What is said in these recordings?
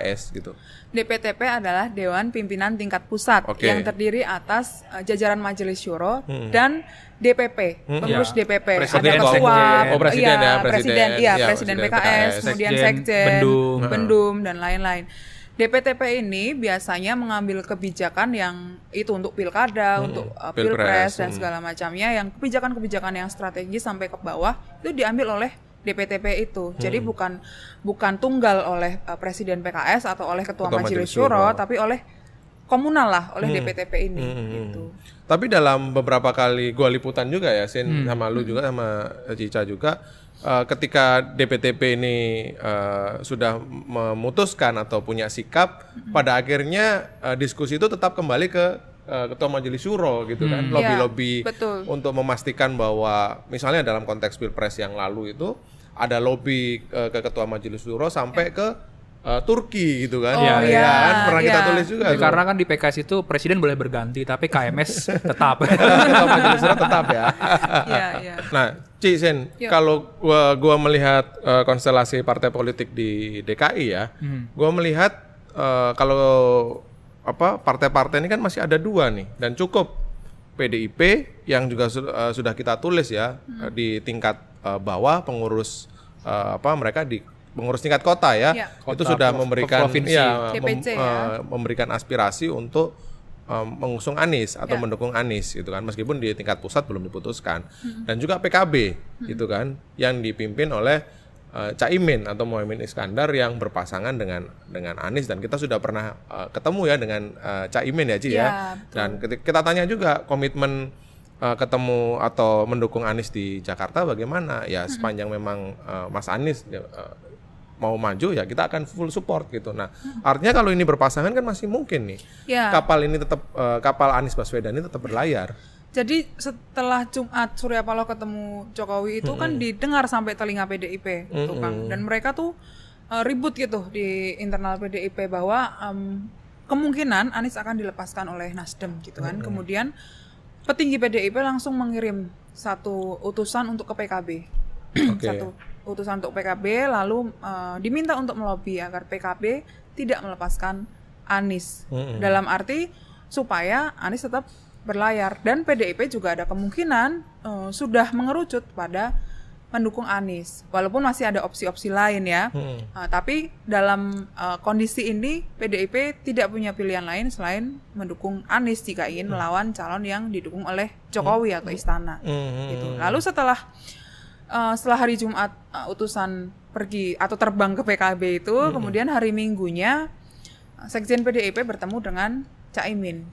PKS gitu? DPTP adalah Dewan Pimpinan Tingkat Pusat yang terdiri atas jajaran Majelis Syuro dan DPP, pengurus DPP. Presiden, ada ketua, presiden PKS, kemudian sekjen, bendum dan lain-lain. DPTP ini biasanya mengambil kebijakan yang itu untuk pilkada, untuk pilpres dan segala macamnya, yang kebijakan-kebijakan yang strategis sampai ke bawah itu diambil oleh DPTP itu. Jadi bukan tunggal oleh Presiden PKS atau oleh Ketua Majelis Syuro, tapi oleh komunal lah, oleh DPTP ini gitu. Tapi dalam beberapa kali gua liputan juga ya, Sin, sama lu juga, sama Cica juga, ketika DPTP ini sudah memutuskan atau punya sikap, pada akhirnya diskusi itu tetap kembali ke Ketua Majelis Syuro gitu kan, lobby-lobby untuk memastikan bahwa misalnya dalam konteks Pilpres yang lalu itu ada lobby ke Ketua Majelis Syuro sampai ke Turki gitu kan. Pernah kita tulis juga. Karena kan di PKS itu presiden boleh berganti tapi KMS tetap. Ketua Majelis Syuro tetap ya. Nah, Ci, Sen, kalau gua melihat konstelasi partai politik di DKI ya, gua melihat kalau partai-partai ini kan masih ada 2 nih, dan cukup PDIP yang juga sudah kita tulis ya di tingkat bawah, pengurus mereka di pengurus tingkat kota ya, itu sudah memberikan memberikan aspirasi untuk mengusung Anies atau mendukung Anies gitu kan, meskipun di tingkat pusat belum diputuskan. Dan juga PKB gitu kan, yang dipimpin oleh Caimin atau Muhaimin Iskandar yang berpasangan dengan Anies, dan kita sudah pernah ketemu ya dengan Caimin ya, Ci ya. Dan kita tanya juga komitmen ketemu atau mendukung Anies di Jakarta bagaimana? Ya sepanjang memang Mas Anies mau maju ya kita akan full support gitu. Nah, artinya kalau ini berpasangan kan masih mungkin nih. Kapal ini tetap kapal Anies Baswedan ini tetap berlayar. Jadi setelah Jumat Surya Paloh ketemu Jokowi itu kan didengar sampai telinga PDIP gitu Kang. Dan mereka tuh ribut gitu di internal PDIP bahwa kemungkinan Anies akan dilepaskan oleh Nasdem gitu kan. Kemudian petinggi PDIP langsung mengirim satu utusan untuk ke PKB. Satu utusan untuk PKB, lalu diminta untuk melobi agar PKB tidak melepaskan Anies. Dalam arti supaya Anies tetap berlayar, dan PDIP juga ada kemungkinan sudah mengerucut pada mendukung Anies, walaupun masih ada opsi-opsi lain ya. Tapi dalam kondisi ini PDIP tidak punya pilihan lain selain mendukung Anies jika ingin melawan calon yang didukung oleh Jokowi atau istana. Gitu. Lalu setelah hari Jumat utusan pergi atau terbang ke PKB itu, kemudian hari Minggunya Sekjen PDIP bertemu dengan Caimin.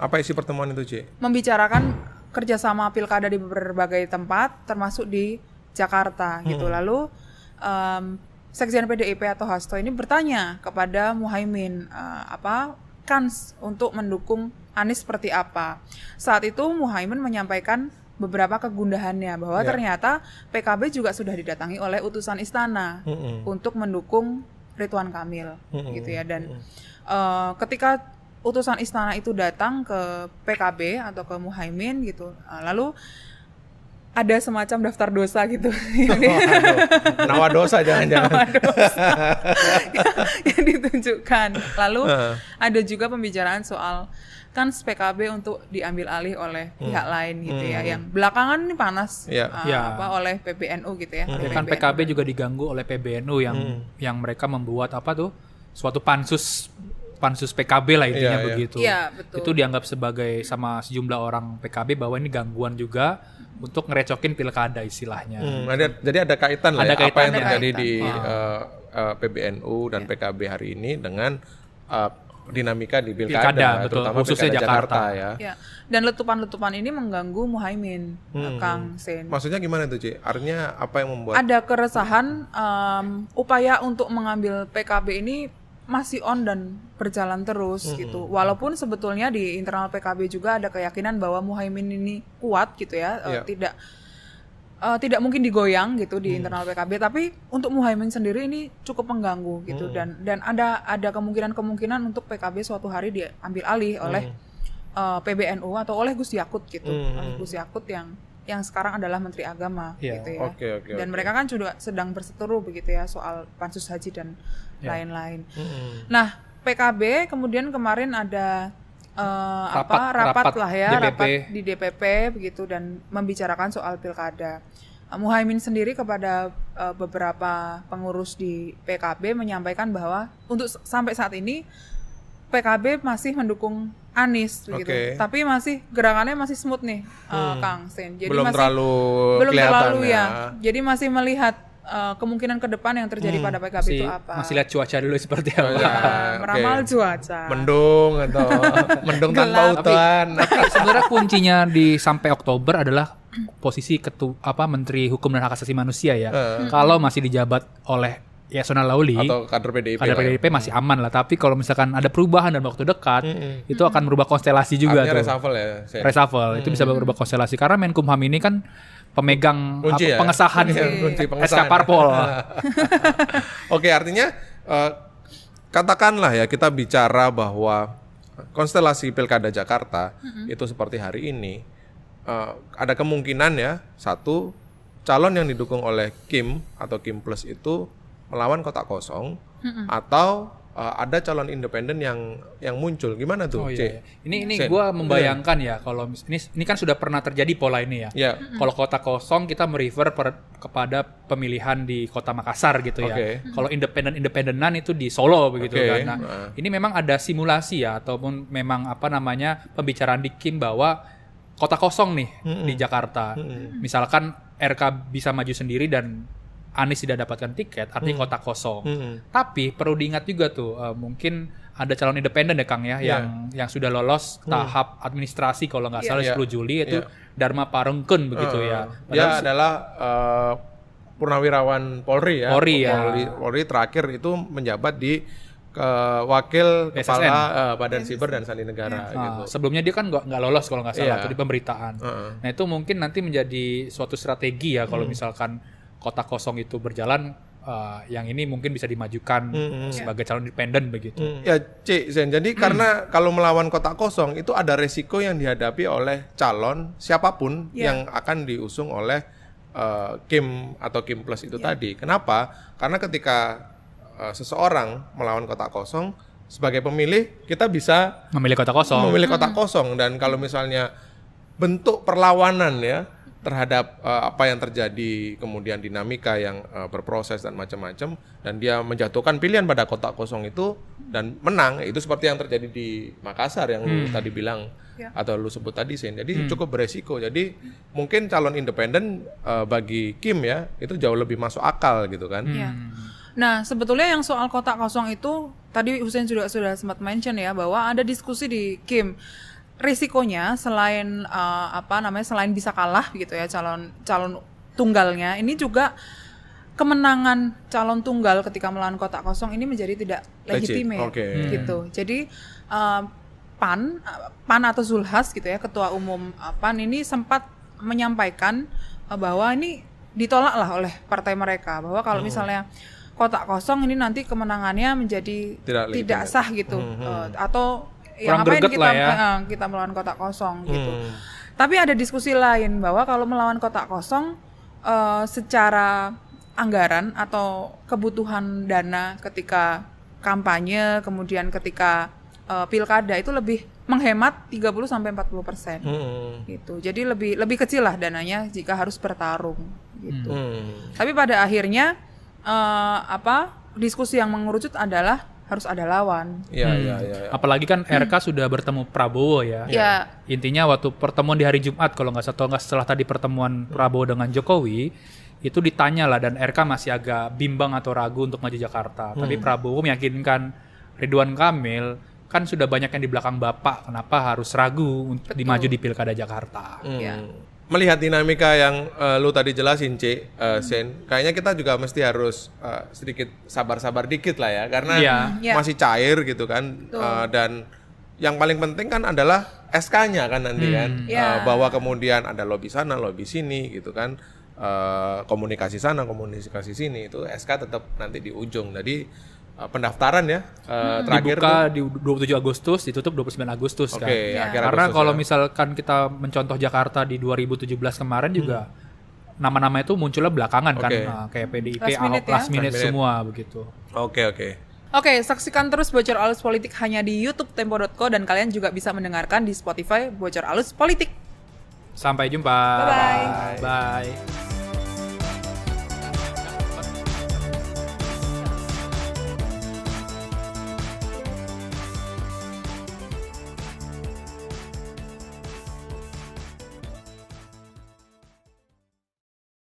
Apa isi pertemuan itu, Ci? Membicarakan kerjasama pilkada di berbagai tempat, termasuk di Jakarta gitu. Lalu Sekjen PDIP atau Hasto ini bertanya kepada Muhaimin kans untuk mendukung Anies seperti apa. Saat itu Muhaimin menyampaikan beberapa kegundahannya bahwa ternyata PKB juga sudah didatangi oleh utusan istana untuk mendukung Ridwan Kamil gitu ya. Dan ketika utusan istana itu datang ke PKB atau ke Muhaimin gitu, lalu ada semacam daftar dosa gitu. Nawa dosa jangan-jangan. Nawa dosa yang ditunjukkan. Lalu ada juga pembicaraan soal kan PKB untuk diambil alih oleh pihak lain gitu ya, yang belakangan ini panas oleh PBNU gitu ya. Kan PKB juga diganggu oleh PBNU yang mereka membuat suatu pansus PKB lah intinya begitu. Betul. Itu dianggap sebagai sama sejumlah orang PKB bahwa ini gangguan juga untuk ngerecokin pilkada istilahnya. Jadi ada kaitan lah apa yang terjadi di PBNU dan PKB hari ini dengan dinamika di pilkada terutama khususnya Jakarta ya. Dan letupan-letupan ini mengganggu Muhaimin, Kang Sen. Maksudnya gimana tuh, Ci? Artinya apa yang membuat ada keresahan upaya untuk mengambil PKB ini masih on dan berjalan terus gitu. Walaupun sebetulnya di internal PKB juga ada keyakinan bahwa Muhaimin ini kuat gitu ya, tidak mungkin digoyang gitu di internal PKB. Tapi untuk Muhaimin sendiri ini cukup mengganggu gitu, dan ada kemungkinan untuk PKB suatu hari diambil alih oleh PBNU atau oleh Gus Yakut gitu, Gus Yakut yang yang sekarang adalah Menteri Agama gitu ya. Dan mereka kan juga sedang berseteru begitu ya soal pansus haji dan lain-lain. Nah, PKB kemudian kemarin ada rapat lah ya, rapat di DPP begitu dan membicarakan soal pilkada. Muhaimin sendiri kepada beberapa pengurus di PKB menyampaikan bahwa untuk sampai saat ini PKB masih mendukung Anies begitu, tapi masih gerakannya masih smooth nih, Kang Sen. Jadi belum terlalu kelihatan ya. Jadi masih melihat kemungkinan ke depan yang terjadi pada PKB itu apa. Masih lihat cuaca dulu seperti apa. Meramal cuaca. Mendung atau mendung tanpa hutan. Tapi sebenarnya kuncinya di sampai Oktober adalah posisi Menteri Hukum dan Hak Asasi Manusia ya. Kalau masih dijabat oleh Yasona Lawli atau kader PDIP, masih aman lah. Tapi kalau misalkan ada perubahan dalam waktu dekat, itu akan merubah konstelasi juga. Artinya tuh. Reshuffle ya. Reshuffle itu bisa berubah konstelasi karena Menkumham ini kan pemegang pengesahan SK Parpol. Oke, artinya katakanlah ya kita bicara bahwa konstelasi Pilkada Jakarta itu seperti hari ini, ada kemungkinan ya satu calon yang didukung oleh Kim atau Kim Plus itu melawan kotak kosong atau ada calon independen yang muncul. Gimana tuh, Iya. Ini gue membayangkan ya kalau ini kan sudah pernah terjadi pola ini ya. Kalau kotak kosong kita merefer kepada pemilihan di Kota Makassar gitu ya. Kalau independenan itu di Solo begitu kan. Nah, ini memang ada simulasi ya ataupun memang pembicaraan di Kim bahwa kota kosong nih di Jakarta. Misalkan RK bisa maju sendiri dan Anies tidak dapatkan tiket, artinya kotak kosong. Tapi perlu diingat juga tuh, mungkin ada calon independen ya Kang ya, yang sudah lolos tahap administrasi kalau nggak salah 10 Juli itu Dharma Parengkun begitu ya. Dia adalah purnawirawan Polri ya. Polri terakhir itu menjabat di wakil BSSN. Kepala Badan Siber dan Sandi Negara gitu. Sebelumnya dia kan nggak lolos kalau nggak salah tuh di pemberitaan. Nah itu mungkin nanti menjadi suatu strategi ya kalau misalkan kotak kosong itu berjalan, yang ini mungkin bisa dimajukan sebagai calon independen begitu. Ya, Zen. Jadi karena kalau melawan kotak kosong itu ada resiko yang dihadapi oleh calon siapapun yang akan diusung oleh Kim atau Kim Plus itu tadi. Kenapa? Karena ketika seseorang melawan kotak kosong, sebagai pemilih kita bisa memilih kotak kosong. Dan kalau misalnya bentuk perlawanan ya terhadap apa yang terjadi, kemudian dinamika yang berproses dan macam-macam, dan dia menjatuhkan pilihan pada kotak kosong itu dan menang, itu seperti yang terjadi di Makassar yang lu tadi bilang atau lu sebut tadi Sen. Jadi cukup beresiko. Jadi mungkin calon independen bagi Kim ya itu jauh lebih masuk akal gitu kan. Nah, sebetulnya yang soal kotak kosong itu tadi Hussein sudah sempat mention ya bahwa ada diskusi di Kim. Risikonya selain selain bisa kalah gitu ya calon tunggalnya, ini juga kemenangan calon tunggal ketika melawan kotak kosong ini menjadi tidak legitime gitu. Jadi PAN atau Zulhas gitu ya, ketua umum PAN ini sempat menyampaikan bahwa ini ditolak lah oleh partai mereka, bahwa kalau misalnya kotak kosong ini nanti kemenangannya menjadi tidak sah gitu, atau yang ngapain kita melawan kotak kosong gitu. Tapi ada diskusi lain bahwa kalau melawan kotak kosong secara anggaran atau kebutuhan dana ketika kampanye, kemudian ketika pilkada itu lebih menghemat 30-40% gitu. Jadi lebih kecil lah dananya jika harus bertarung gitu. Tapi pada akhirnya diskusi yang mengerucut adalah harus ada lawan. Apalagi kan RK sudah bertemu Prabowo ya. Intinya waktu pertemuan di hari Jumat kalau nggak setelah tadi pertemuan Prabowo dengan Jokowi itu ditanya lah, dan RK masih agak bimbang atau ragu untuk maju Jakarta. Tapi Prabowo meyakinkan Ridwan Kamil kan sudah banyak yang di belakang Bapak, kenapa harus ragu untuk dimaju di Pilkada Jakarta. Melihat dinamika yang lu tadi jelasin, Sen, kayaknya kita juga mesti harus sedikit sabar-sabar dikit lah ya, karena masih cair gitu kan, dan yang paling penting kan adalah SK-nya kan nanti kan, bahwa kemudian ada lobby sana, lobby sini gitu kan, komunikasi sana, komunikasi sini, itu SK tetap nanti di ujung. Jadi pendaftaran ya. Terakhir dibuka di 27 Agustus, ditutup 29 Agustus kan. Karena kalau misalkan kita mencontoh Jakarta di 2017 kemarin juga nama-nama itu munculnya belakangan kan, kayak PDIP, Ahok last minute semua begitu. Oke, saksikan terus Bocor Alus Politik hanya di YouTube Tempo.co dan kalian juga bisa mendengarkan di Spotify Bocor Alus Politik. Sampai jumpa. Bye. Bye.